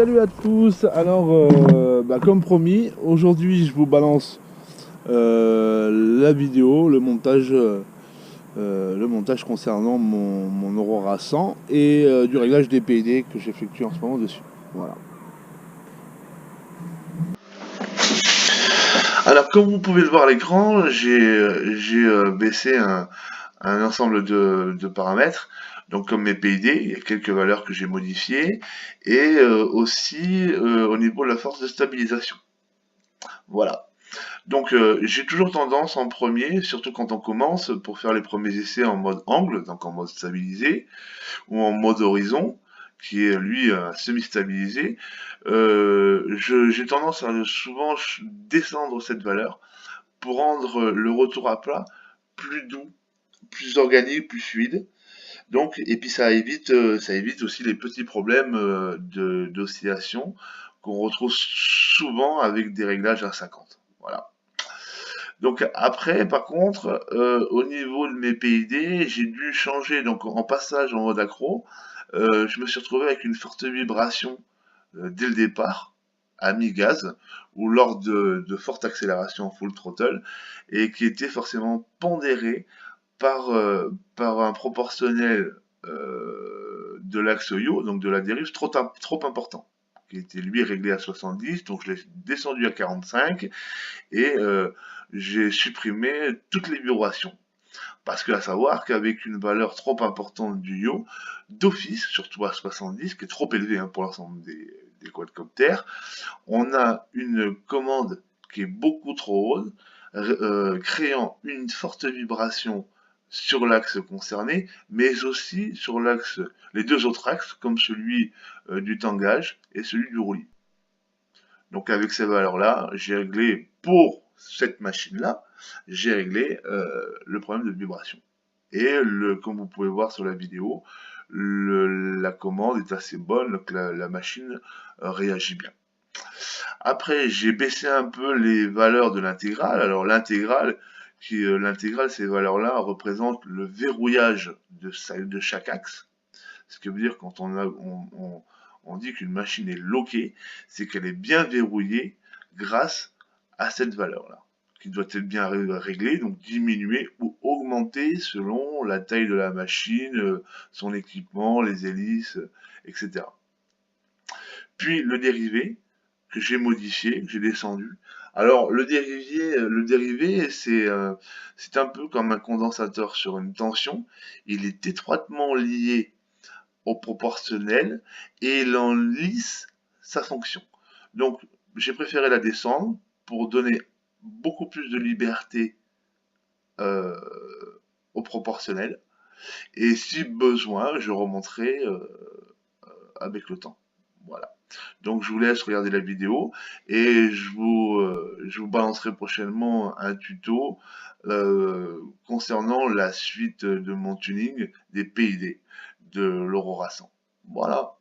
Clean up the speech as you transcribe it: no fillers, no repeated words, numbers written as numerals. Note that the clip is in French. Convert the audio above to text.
Salut à tous. Alors, comme promis, aujourd'hui je vous balance la vidéo, le montage concernant mon Aurora 100 et du réglage des PID que j'effectue en ce moment dessus. Voilà. Alors, comme vous pouvez le voir à l'écran, j'ai baissé un ensemble de paramètres. Donc comme mes PID, il y a quelques valeurs que j'ai modifiées, et aussi au niveau de la force de stabilisation. Voilà. Donc j'ai toujours tendance en premier, surtout quand on commence, pour faire les premiers essais en mode angle, donc en mode stabilisé, ou en mode horizon, qui est lui semi-stabilisé, j'ai tendance à souvent descendre cette valeur pour rendre le retour à plat plus doux, plus organique, plus fluide. Donc, et puis ça évite aussi les petits problèmes d'oscillation qu'on retrouve souvent avec des réglages à 50. Voilà. Donc après, par contre, au niveau de mes PID, j'ai dû changer. Donc en passage en mode accro, je me suis retrouvé avec une forte vibration dès le départ, à mi-gaz, ou lors de fortes accélérations en full throttle, et qui était forcément pondérée par un proportionnel de l'axe yaw, donc de la dérive, trop important, qui était lui réglé à 70, donc je l'ai descendu à 45, et j'ai supprimé toutes les vibrations. Parce que à savoir qu'avec une valeur trop importante du yaw, d'office, surtout à 70, qui est trop élevé pour l'ensemble des quadcoptères, on a une commande qui est beaucoup trop haute, créant une forte vibration sur l'axe concerné, mais aussi sur les deux autres axes, comme celui du tangage et celui du roulis. Donc avec ces valeurs-là, j'ai réglé pour cette machine-là, j'ai réglé le problème de vibration. Et comme vous pouvez voir sur la vidéo, la commande est assez bonne, donc la machine réagit bien. Après, j'ai baissé un peu les valeurs de l'intégrale. Alors l'intégrale, ces valeurs-là représentent le verrouillage de chaque axe. Ce qui veut dire quand on dit qu'une machine est loquée, c'est qu'elle est bien verrouillée grâce à cette valeur-là, qui doit être bien réglée, donc diminuer ou augmenter selon la taille de la machine, son équipement, les hélices, etc. Puis le dérivé, que j'ai modifié, que j'ai descendu. Alors le dérivé, c'est un peu comme un condensateur sur une tension. Il est étroitement lié au proportionnel et il en lisse sa fonction. Donc j'ai préféré la descendre pour donner beaucoup plus de liberté au proportionnel. Et si besoin, je remonterai avec le temps. Voilà. Donc je vous laisse regarder la vidéo et je vous balancerai prochainement un tuto concernant la suite de mon tuning des PID de l'Aurora 100. Voilà.